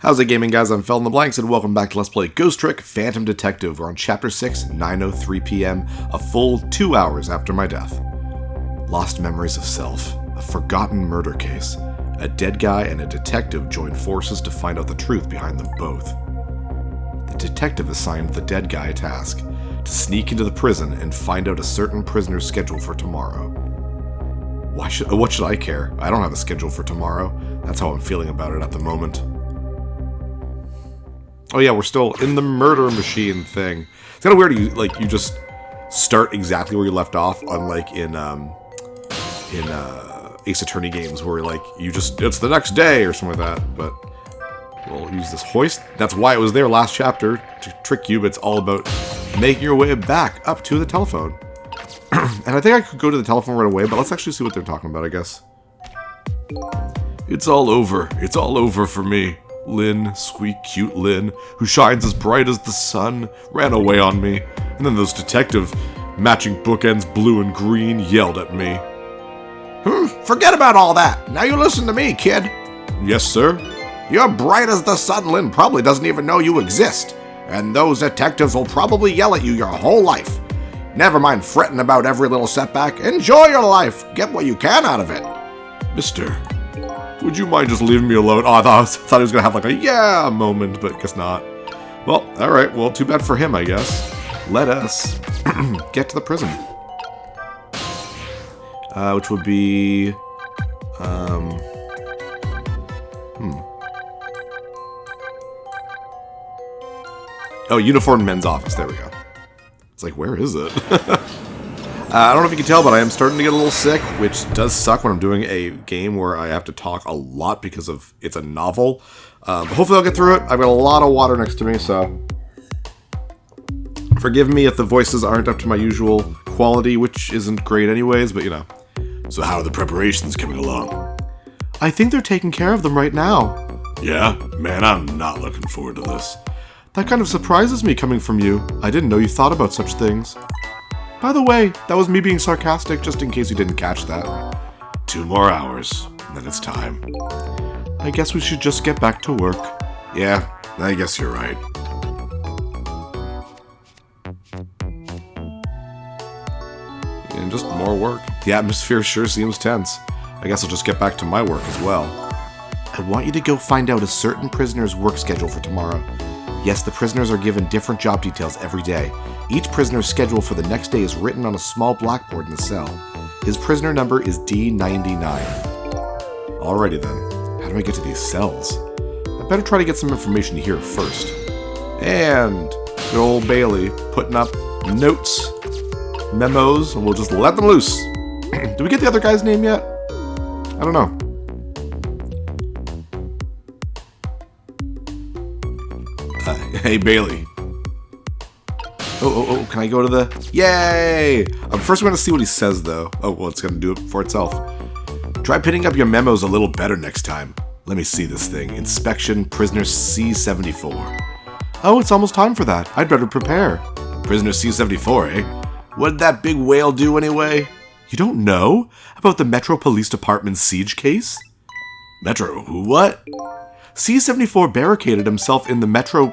How's it gaming, guys? I'm Fel in the Blanks, and welcome back to Let's Play Ghost Trick Phantom Detective. We're on Chapter 6, 9:03 p.m., a full 2 hours after my death. Lost memories of self, a forgotten murder case. A dead guy and a detective join forces to find out the truth behind them both. The detective assigned the dead guy a task, to sneak into the prison and find out a certain prisoner's schedule for tomorrow. What should I care? I don't have a schedule for tomorrow. That's how I'm feeling about it at the moment. Oh yeah, we're still in the murder machine thing. It's kind of weird. You just start exactly where you left off, unlike in Ace Attorney games, where it's the next day or something like that. But we'll use this hoist. That's why it was there last chapter, to trick you. But it's all about making your way back up to the telephone. And I think I could go to the telephone right away, but let's actually see what they're talking about, I guess. It's all over. It's all over for me. Lynn, sweet, cute Lynn, who shines as bright as the sun, ran away on me. And then those detective matching bookends blue and green yelled at me. Forget about all that. Now you listen to me, kid. Yes, sir? You're bright as the sun. Lynn probably doesn't even know you exist. And those detectives will probably yell at you your whole life. Never mind fretting about every little setback. Enjoy your life. Get what you can out of it. Mister, would you mind just leaving me alone? Oh, I thought he was going to have like a yeah moment, but guess not. Well, alright. Well, too bad for him, I guess. Let us get to the prison. Which would be... Oh, Uniformed Men's Office. There we go. It's like, where is it? I don't know if you can tell, but I am starting to get a little sick, which does suck when I'm doing a game where I have to talk a lot because of it's a novel. But hopefully I'll get through it. I've got a lot of water next to me, so forgive me if the voices aren't up to my usual quality, which isn't great anyways, but you know. So how are the preparations coming along? I think they're taking care of them right now. Yeah? Man, I'm not looking forward to this. That kind of surprises me coming from you. I didn't know you thought about such things. By the way, that was me being sarcastic, just in case you didn't catch that. 2 more hours, and then it's time. I guess we should just get back to work. Yeah, I guess you're right. And just more work. The atmosphere sure seems tense. I guess I'll just get back to my work as well. I want you to go find out a certain prisoner's work schedule for tomorrow. Yes, the prisoners are given different job details every day. Each prisoner's schedule for the next day is written on a small blackboard in the cell. His prisoner number is D99. Alrighty then. How do I get to these cells? I better try to get some information here first. And good old Bailey putting up notes, memos, and we'll just let them loose. Did we get the other guy's name yet? I don't know. Hey, Bailey. Oh, can I go to the... Yay! First, I'm going to see what he says, though. Oh, well, it's going to do it for itself. Try pitting up your memos a little better next time. Let me see this thing. Inspection, prisoner C-74. Oh, it's almost time for that. I'd better prepare. Prisoner C-74, eh? What did that big whale do, anyway? You don't know? About the Metro Police Department siege case? Metro? What? C-74 barricaded himself in the Metro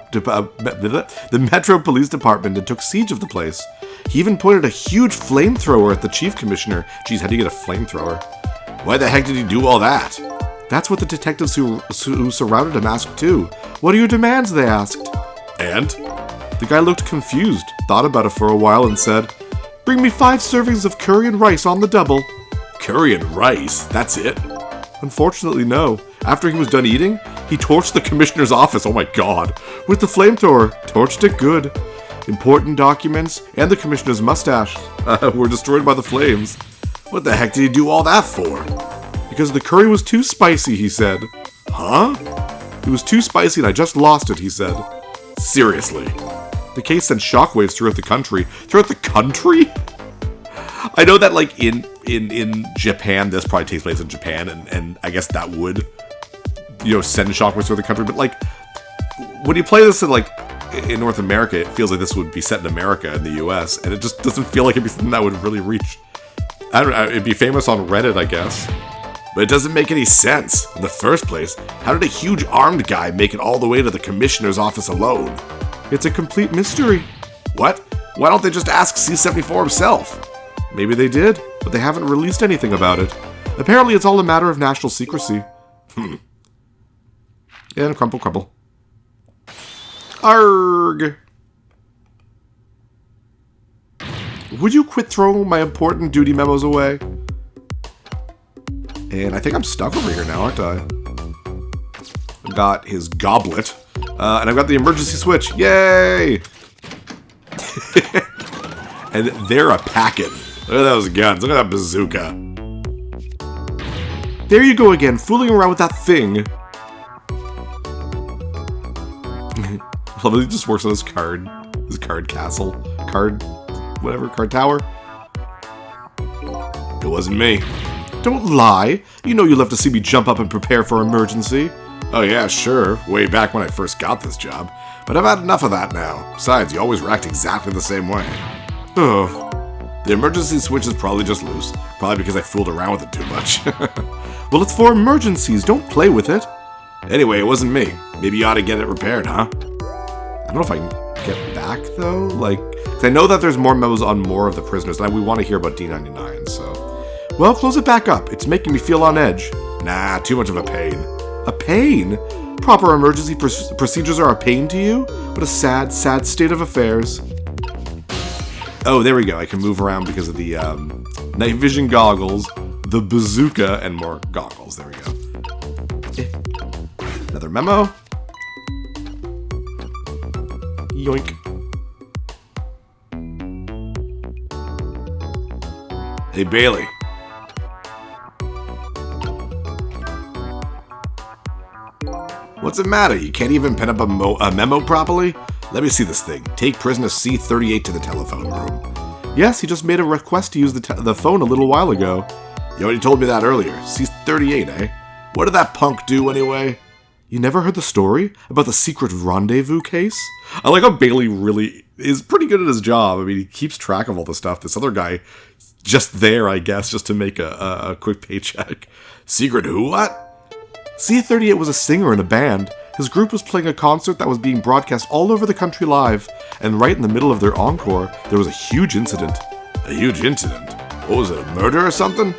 Police Department and took siege of the place. He even pointed a huge flamethrower at the chief commissioner. Geez, how do you get a flamethrower? Why the heck did he do all that? That's what the detectives who surrounded him asked too. What are your demands, they asked. And? The guy looked confused, thought about it for a while and said, "Bring me 5 servings of curry and rice on the double." Curry and rice? That's it? Unfortunately, no. After he was done eating, he torched the commissioner's office, oh my god, with the flamethrower. Torched it good. Important documents and the commissioner's mustache were destroyed by the flames. What the heck did he do all that for? Because the curry was too spicy, he said. Huh? It was too spicy and I just lost it, he said. Seriously? The case sent shockwaves throughout the country. Throughout the country? I know that, like, in Japan, this probably takes place in Japan, and I guess that would, send shockwaves through the country, but, like, when you play this in North America, it feels like this would be set in America, in the US, and it just doesn't feel like it'd be something that would really reach, I don't know, it'd be famous on Reddit, I guess. But it doesn't make any sense. In the first place, how did a huge armed guy make it all the way to the commissioner's office alone? It's a complete mystery. What? Why don't they just ask C-74 himself? Maybe they did, but they haven't released anything about it. Apparently it's all a matter of national secrecy. And crumple, crumple. Arg! Would you quit throwing my important duty memos away? And I think I'm stuck over here now, aren't I? I've got his goblet. And I've got the emergency switch. Yay! And they're a packin'. Look at those guns. Look at that bazooka. There you go again, fooling around with that thing. I love it, he just works on his card castle. Card tower. It wasn't me. Don't lie. You know you love to see me jump up and prepare for emergency. Oh yeah, sure. Way back when I first got this job. But I've had enough of that now. Besides, you always react exactly the same way. Oh. The emergency switch is probably just loose. Probably because I fooled around with it too much. Well, it's for emergencies. Don't play with it. Anyway, it wasn't me. Maybe you ought to get it repaired, huh? I don't know if I can get back, though. Like, 'cause I know that there's more memos on more of the prisoners, and we want to hear about D99, so... Well, close it back up. It's making me feel on edge. Nah, too much of a pain. A pain? Proper emergency procedures are a pain to you? What a sad, sad state of affairs. Oh, there we go. I can move around because of the night vision goggles, the bazooka, and more goggles. There we go. Another memo. Yoink. Hey, Bailey. What's the matter? You can't even pen up a memo properly? Let me see this thing. Take prisoner C-38 to the telephone room. Yes, he just made a request to use the phone a little while ago. You already told me that earlier. C-38, eh? What did that punk do anyway? You never heard the story about the secret rendezvous case? I like how Bailey really is pretty good at his job. I mean, he keeps track of all the stuff. This other guy, just there, I guess, just to make a quick paycheck. Secret who what? C-38 was a singer in a band. His group was playing a concert that was being broadcast all over the country live, and right in the middle of their encore, there was a huge incident. A huge incident? What was it, a murder or something?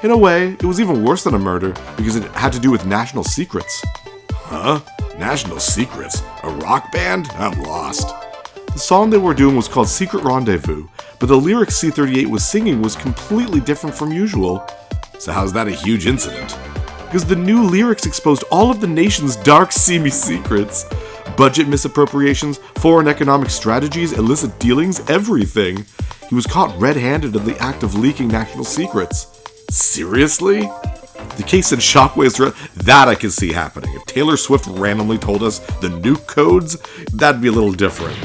In a way, it was even worse than a murder, because it had to do with national secrets. Huh? National secrets? A rock band? I'm lost. The song they were doing was called Secret Rendezvous, but the lyrics C-38 was singing was completely different from usual. So how's that a huge incident? Because the new lyrics exposed all of the nation's dark, seamy secrets. Budget misappropriations, foreign economic strategies, illicit dealings, everything. He was caught red-handed in the act of leaking national secrets. Seriously? The case sent shockwaves throughout. That I could see happening. If Taylor Swift randomly told us the nuke codes, that'd be a little different.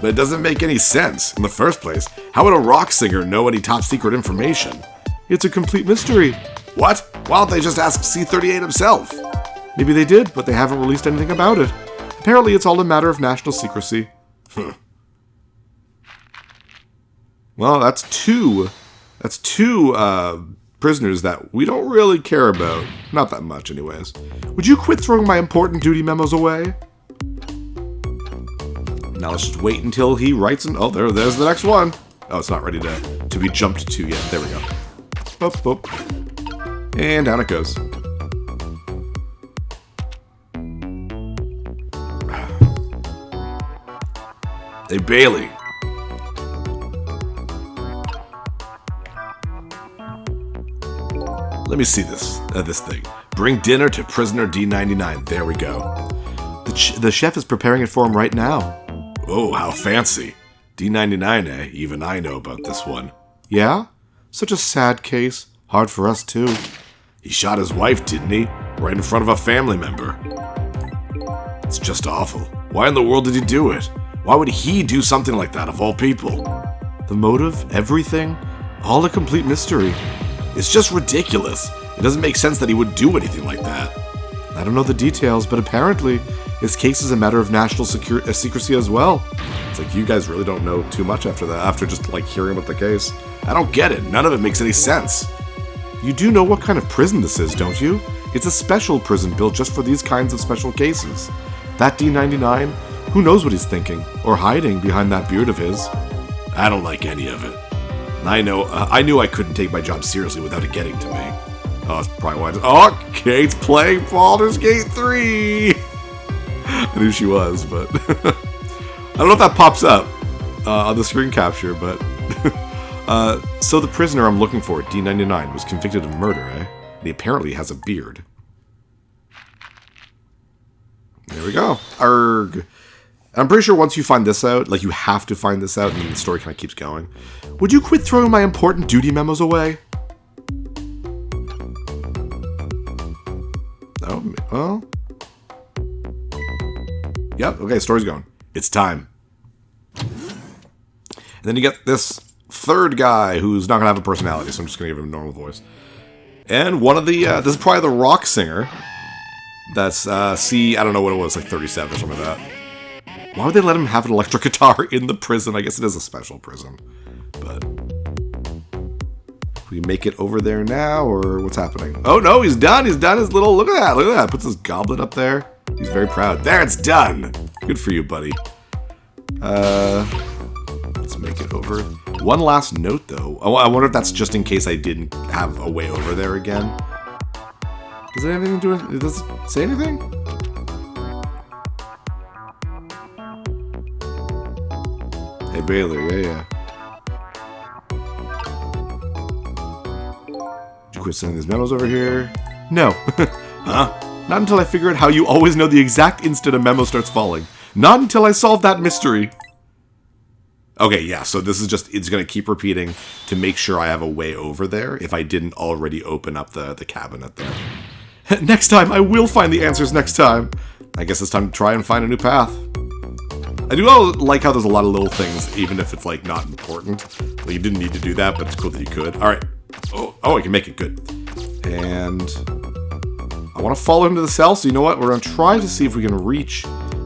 But it doesn't make any sense. In the first place, how would a rock singer know any top-secret information? It's a complete mystery. What? Why don't they just ask C-38 himself? Maybe they did, but they haven't released anything about it. Apparently it's all a matter of national secrecy. Well, that's two prisoners that we don't really care about. Not that much, anyways. Would you quit throwing my important duty memos away? Now let's just wait until he writes and... Oh, there's the next one. Oh, it's not ready to be jumped to yet. There we go. Boop, boop. And down it goes. Hey, Bailey. Let me see this thing. Bring dinner to prisoner D99. There we go. The chef is preparing it for him right now. Oh, how fancy. D99, eh? Even I know about this one. Yeah? Such a sad case. Hard for us, too. He shot his wife, didn't he? Right in front of a family member. It's just awful. Why in the world did he do it? Why would he do something like that, of all people? The motive, everything, all a complete mystery. It's just ridiculous. It doesn't make sense that he would do anything like that. I don't know the details, but apparently his case is a matter of national secrecy as well. It's like you guys really don't know too much after that, after just like hearing about the case. I don't get it. None of it makes any sense. You do know what kind of prison this is, don't you? It's a special prison built just for these kinds of special cases. That D99, who knows what he's thinking, or hiding behind that beard of his. I don't like any of it. I knew I couldn't take my job seriously without it getting to me. Oh, that's probably why. Oh, Kate's playing Baldur's Gate 3! I knew she was, but... I don't know if that pops up on the screen capture, but... so the prisoner I'm looking for, D99, was convicted of murder, eh? And he apparently has a beard. There we go. Arg. I'm pretty sure once you find this out, like you have to find this out, and the story kind of keeps going. Would you quit throwing my important duty memos away? Oh, well. Yep, okay, story's going. It's time. And then you get this third guy who's not going to have a personality, so I'm just going to give him a normal voice. And one of the, this is probably the rock singer. That's, I don't know what it was, like 37 or something like that. Why would they let him have an electric guitar in the prison? I guess it is a special prison. But we make it over there now, or what's happening? Oh no, he's done. He's done his little, look at that. Puts his goblet up there. He's very proud. There, it's done. Good for you, buddy. Let's make it over. One last note, though. Oh, I wonder if that's just in case I didn't have a way over there again. Does it have anything to do with... Does it say anything? Hey, Baylor, yeah. Did you quit sending these memos over here? No. Huh? Not until I figure out how you always know the exact instant a memo starts falling. Not until I solve that mystery. Okay, yeah, so this is just, it's going to keep repeating to make sure I have a way over there if I didn't already open up the cabinet there. Next time, I will find the answers next time. I guess it's time to try and find a new path. I do like how there's a lot of little things, even if it's, like, not important. Like, you didn't need to do that, but it's cool that you could. Alright. Oh, I can make it good. And I want to follow him to the cell, so you know what? We're going to try to see if we can reach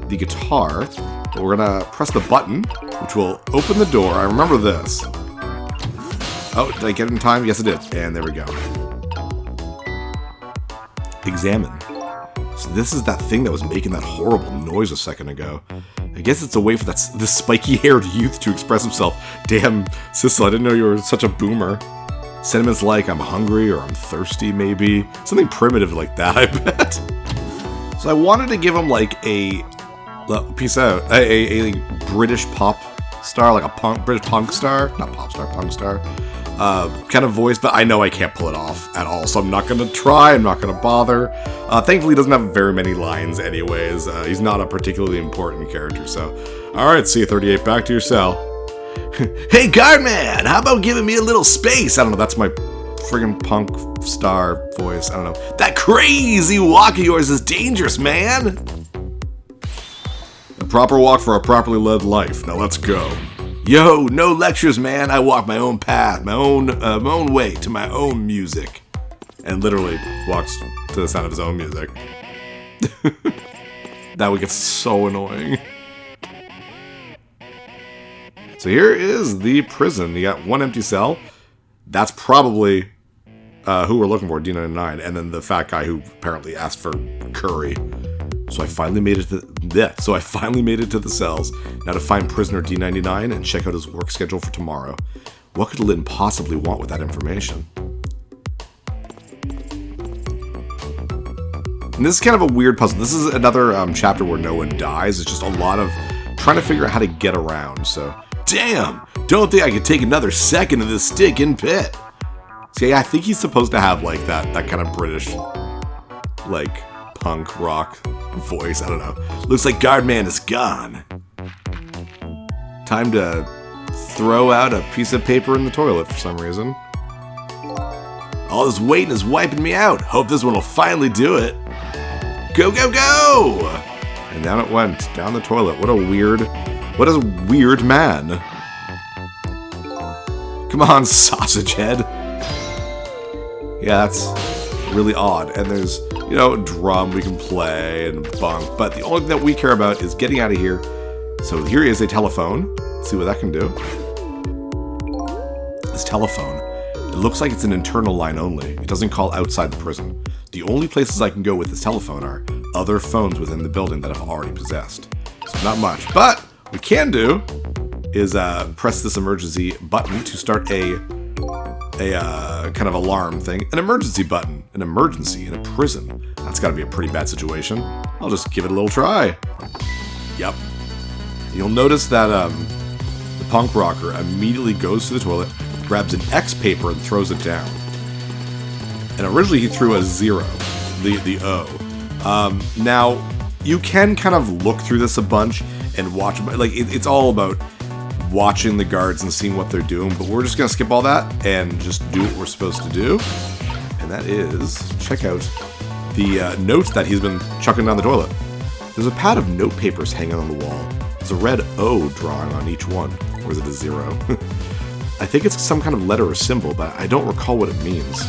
the guitar. But we're going to press the button, which will open the door. I remember this. Oh, did I get it in time? Yes, I did. And there we go. Examine. So this is that thing that was making that horrible noise a second ago. I guess it's a way for this spiky-haired youth to express himself. Damn, Sissel, I didn't know you were such a boomer. Sentiments like, I'm hungry, or I'm thirsty, maybe. Something primitive like that, I bet. So I wanted to give him, like, a British pop star, like a British punk star. Not pop star, punk star. Kind of voice, but I know I can't pull it off at all, so I'm not going to try, I'm not going to bother. Thankfully, he doesn't have very many lines anyways. He's not a particularly important character, so... Alright, C-38, back to your cell. Hey, guardman, how about giving me a little space? I don't know, that's my friggin' punk star voice, I don't know. That crazy walk of yours is dangerous, man! A proper walk for a properly led life. Now let's go. Yo, no lectures, man. I walk my own path, my own way to my own music. And literally walks to the sound of his own music. That would get so annoying. So here is the prison. You got one empty cell. That's probably who we're looking for, D99. And then the fat guy who apparently asked for curry. So I finally made it to the cells. Now to find prisoner D99 and check out his work schedule for tomorrow. What could Lynn possibly want with that information? And this is kind of a weird puzzle. This is another chapter where no one dies. It's just a lot of trying to figure out how to get around. So, damn! Don't think I could take another second in this stinking pit. See, I think he's supposed to have like that kind of British, like, punk rock voice. I don't know. Looks like Guardman is gone. Time to throw out a piece of paper in the toilet for some reason. All this waiting is wiping me out. Hope this one will finally do it. Go, go, go! And down it went, down the toilet. What a weird man. Come on, sausage head. Yeah, that's really odd. And there's, you know, drum we can play and bunk, but the only thing that we care about is getting out of here. So here is a telephone. Let's see what that can do. This telephone It looks like it's an internal line only. It doesn't call outside the prison. The only places I can go with this telephone are other phones within the building that I've already possessed. So not much. But what we can do is press this emergency button to start a kind of alarm thing. An emergency button. An emergency in a prison. That's got to be a pretty bad situation. I'll just give it a little try. Yep. You'll notice that the punk rocker immediately goes to the toilet, grabs an X paper and throws it down. And originally he threw a 0, the O. Now, you can kind of look through this a bunch and watch, like, it's all about watching the guards and seeing what they're doing, but we're just going to skip all that and just do what we're supposed to do. And that is, check out the notes that he's been chucking down the toilet. There's a pad of note papers hanging on the wall. There's a red O drawing on each one. Or is it a 0? I think it's some kind of letter or symbol, but I don't recall what it means.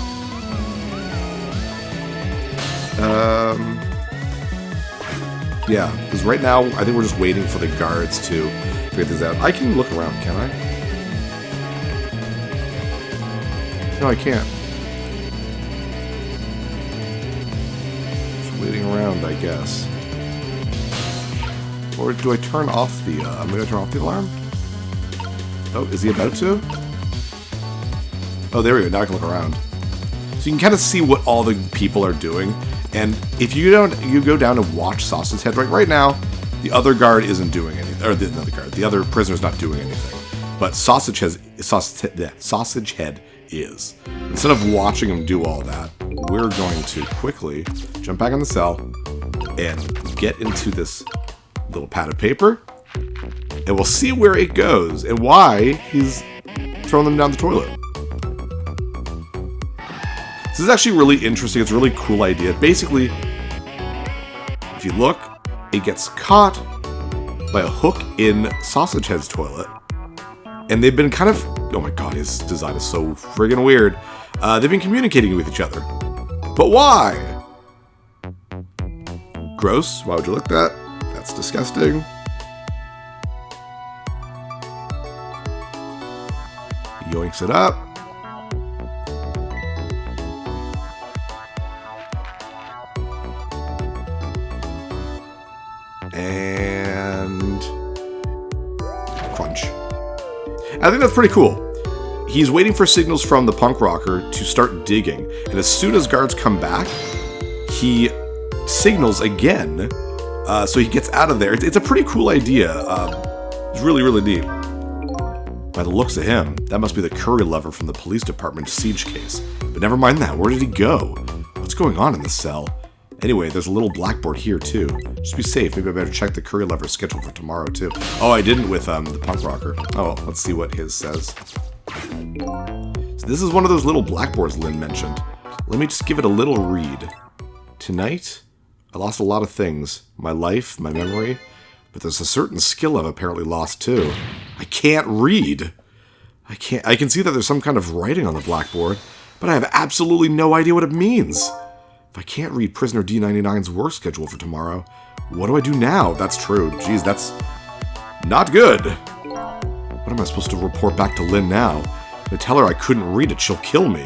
Yeah, because right now, I think we're just waiting for the guards to figure this out. I can look around, can I? No, I can't. Just waiting around, I guess. Or do I turn off the, I'm gonna turn off the alarm? Oh, is he about to? Oh, there we go, now I can look around. So you can kind of see what all the people are doing. And if you go down and watch Sausage Head right now, the other guard isn't doing anything, or the other prisoner's not doing anything. But Sausage Head is. Instead of watching him do all that, we're going to quickly jump back in the cell and get into this little pad of paper, and we'll see where it goes and why he's throwing them down the toilet. This is actually really interesting. It's a really cool idea. Basically, if you look, it gets caught by a hook in Sausage Head's toilet. And they've been kind of... Oh my god, his design is so friggin' weird. They've been communicating with each other. But why? Gross. Why would you look at that? That's disgusting. Yoinks it up. And crunch. I think that's pretty cool. He's waiting for signals from the punk rocker to start digging, and as soon as guards come back, he signals again, so he gets out of there. It's a pretty cool idea. It's really, really neat. By the looks of him, that must be the curry lover from the police department siege case. But never mind that. Where did he go? What's going on in this cell? Anyway, there's a little blackboard here, too. Just be safe. Maybe I better check the curry lover's schedule for tomorrow, too. Oh, I didn't with the punk rocker. Oh, let's see what his says. So this is one of those little blackboards Lynn mentioned. Let me just give it a little read. Tonight, I lost a lot of things. My life, my memory. But there's a certain skill I've apparently lost, too. I can't read. I can see that there's some kind of writing on the blackboard, but I have absolutely no idea what it means. If I can't read Prisoner D99's work schedule for tomorrow, what do I do now? That's true. Jeez, that's not good. What am I supposed to report back to Lynn now? If I tell her I couldn't read it, she'll kill me.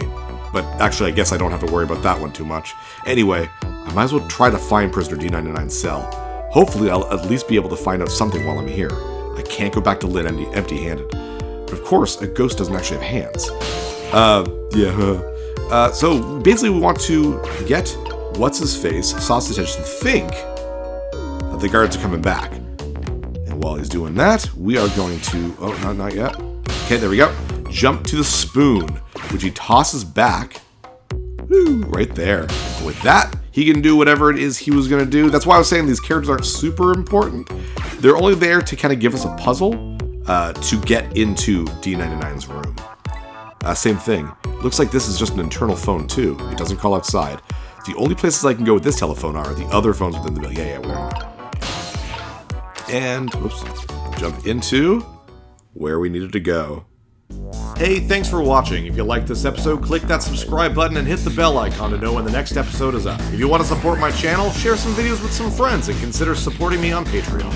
But actually, I guess I don't have to worry about that one too much. Anyway, I might as well try to find Prisoner D99's cell. Hopefully, I'll at least be able to find out something while I'm here. I can't go back to Lynn empty-handed. But of course, a ghost doesn't actually have hands. So basically we want to get What's-His-Face, Sausage Head, to think that the guards are coming back. And while he's doing that, we are going to... Oh, not yet. Okay, there we go. Jump to the spoon, which he tosses back. Woo, right there. And with that, he can do whatever it is he was going to do. That's why I was saying these characters aren't super important. They're only there to kind of give us a puzzle to get into D99's room. Same thing. Looks like this is just an internal phone, too. It doesn't call outside. The only places I can go with this telephone are the other phones within the building. Yeah, we're and, whoops, jump into where we needed to go. Hey, thanks for watching. If you liked this episode, click that subscribe button and hit the bell icon to know when the next episode is up. If you want to support my channel, share some videos with some friends and consider supporting me on Patreon.